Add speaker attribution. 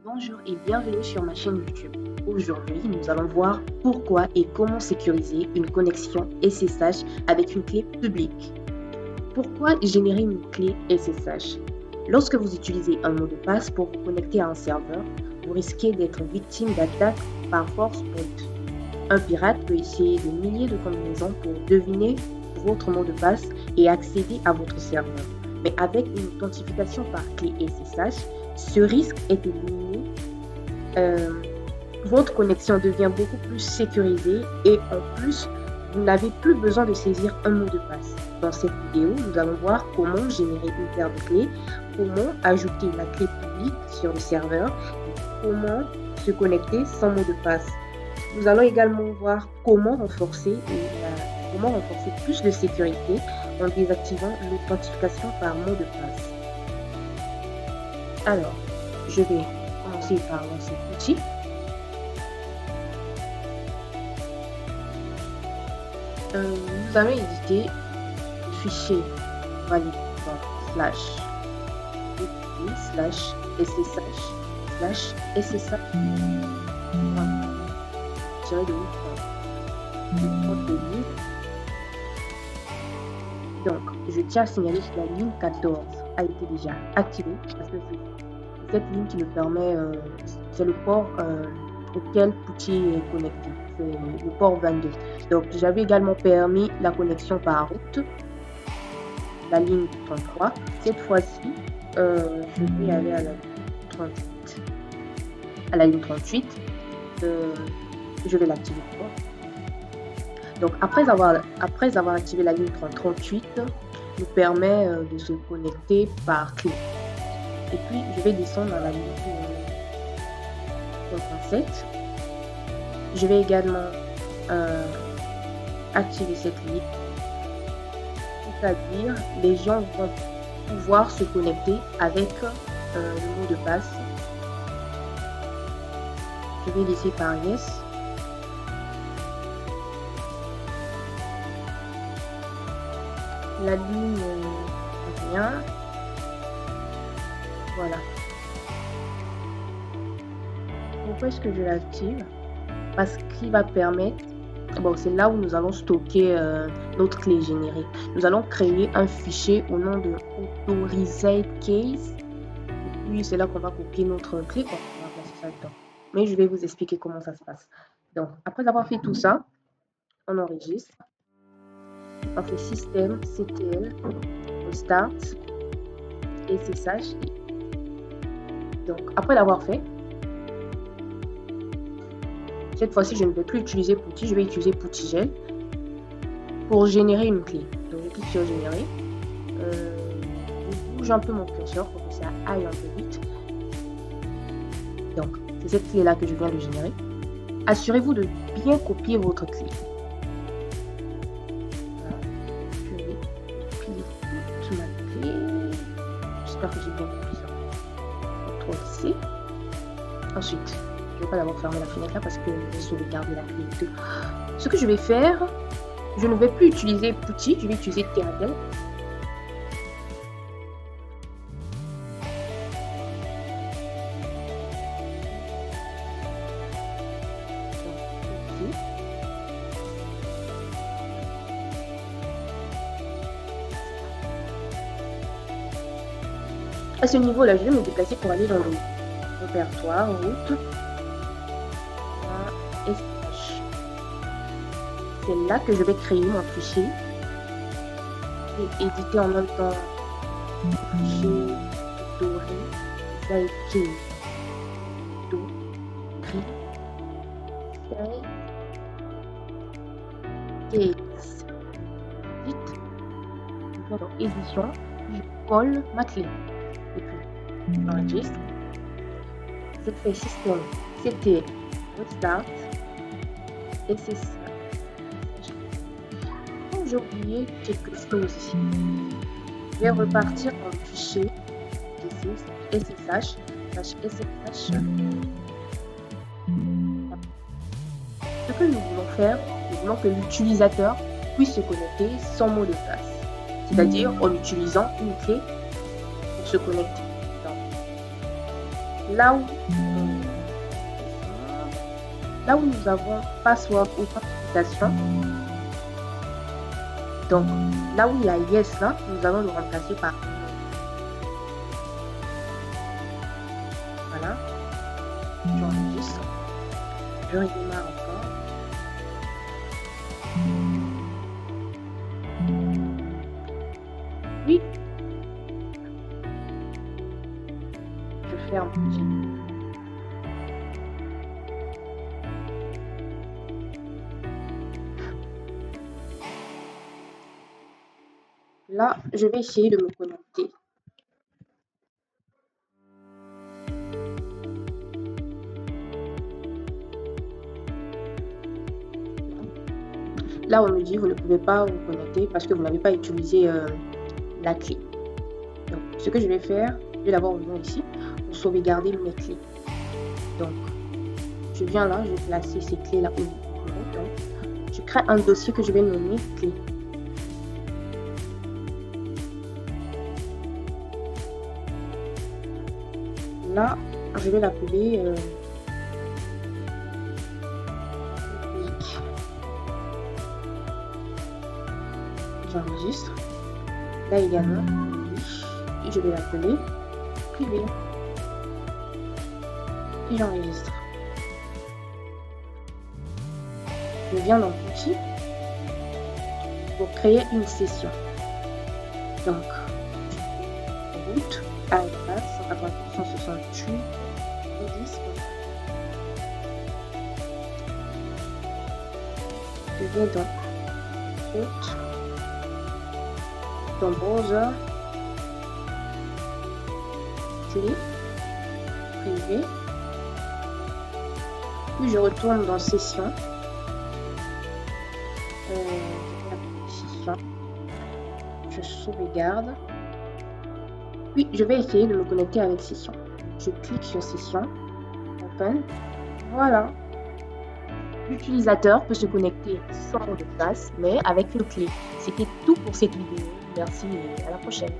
Speaker 1: Bonjour et bienvenue sur ma chaîne YouTube. Aujourd'hui, nous allons voir pourquoi et comment sécuriser une connexion SSH avec une clé publique. Pourquoi générer une clé SSH? Lorsque vous utilisez un mot de passe pour vous connecter à un serveur, vous risquez d'être victime d'attaques par force brute. Un pirate peut essayer des milliers de combinaisons pour deviner votre mot de passe et accéder à votre serveur. Mais avec une authentification par clé SSH, ce risque est éliminé. Votre connexion devient beaucoup plus sécurisée et en plus, vous n'avez plus besoin de saisir un mot de passe. Dans cette vidéo, nous allons voir comment générer une paire de clés, comment ajouter la clé publique sur le serveur et comment se connecter sans mot de passe. Nous allons également voir comment renforcer plus de sécurité en désactivant l'authentification par mot de passe. Alors, je vais commencer par lancer l'outil. Nous allons éditer le fichier valide.ssh Donc, je tiens à signaler que la ligne 14 a été déjà activée parce que c'est cette ligne qui me permet, c'est le port auquel Putty est connecté, c'est le port 22. Donc, j'avais également permis la connexion par route, la ligne 33. Cette fois-ci, je vais aller à la ligne 38. À la ligne 38, je vais l'activer. Donc, après avoir activé la ligne 38, nous permet de se connecter par clé. Et puis, je vais descendre dans la ligne 57. Je vais également activer cette ligne. C'est-à-dire, les gens vont pouvoir se connecter avec le mot de passe. Je vais laisser par yes. La ligne 21. Voilà. Pourquoi est-ce que je l'active? Parce qu'il va permettre, c'est là où nous allons stocker notre clé générée. Nous allons créer un fichier au nom de authorized case. Et puis c'est là qu'on va copier notre clé. On va placer ça dedans. Mais je vais vous expliquer comment ça se passe. Donc, après avoir fait tout ça, on enregistre. On fait système, ctl, on start, SSH. Donc, après l'avoir fait, cette fois-ci, je ne vais plus utiliser Putty, je vais utiliser PuttyGel pour générer une clé. Donc, je clique sur générer. Je bouge un peu mon curseur pour que ça aille un peu vite. Donc, c'est cette clé-là que je viens de générer. Assurez-vous de bien copier votre clé. Je vais copier toute ma clé. J'espère que j'ai bien copié ça. CTRL-C. Ensuite, je ne vais pas d'abord fermer la fenêtre là parce que je vais sauvegarder la clé et tout. Ce que je vais faire, je ne vais plus utiliser Putty, je vais utiliser Teradel. À ce niveau-là, je vais me déplacer pour aller dans le répertoire, route, SSH. C'est là que je vais créer mon fichier et éditer en même temps le fichier dans édition, je colle ma clé et puis j'enregistre. Je fais système, c'était restart SSH. Oh, j'ai oublié quelque chose ici. Je vais repartir en fichier SSH. Ce que nous voulons faire, nous voulons que l'utilisateur puisse se connecter sans mot de passe, c'est-à-dire en utilisant une clé pour se connecter. là où, nous avons password authentification, donc là où il y a yes là, nous allons le remplacer par voilà, j'enregistre, je redémarre encore. Oui, je ferme petit. Là, je vais essayer de me connecter. Là, on me dit vous ne pouvez pas vous connecter parce que vous n'avez pas utilisé la clé. Donc, ce que je vais faire, je vais d'abord revenir ici pour sauvegarder mes clés. Donc, je viens là, je vais placer ces clés là au niveau. Donc, je crée un dossier que je vais nommer clé. Là, je vais l'appeler public. J'enregistre. Là également, et je vais l'appeler privé. Et j'enregistre. Je viens dans l'outil pour créer une session. Donc, route à 168 10. Je viens dans route, dans browser, clé, privé, puis je retourne dans session. Je sauvegarde. Puis je vais essayer de me connecter avec session. Je clique sur session, open. Voilà. L'utilisateur peut se connecter sans mot de passe, mais avec une clé. C'était tout pour cette vidéo. Merci et à la prochaine.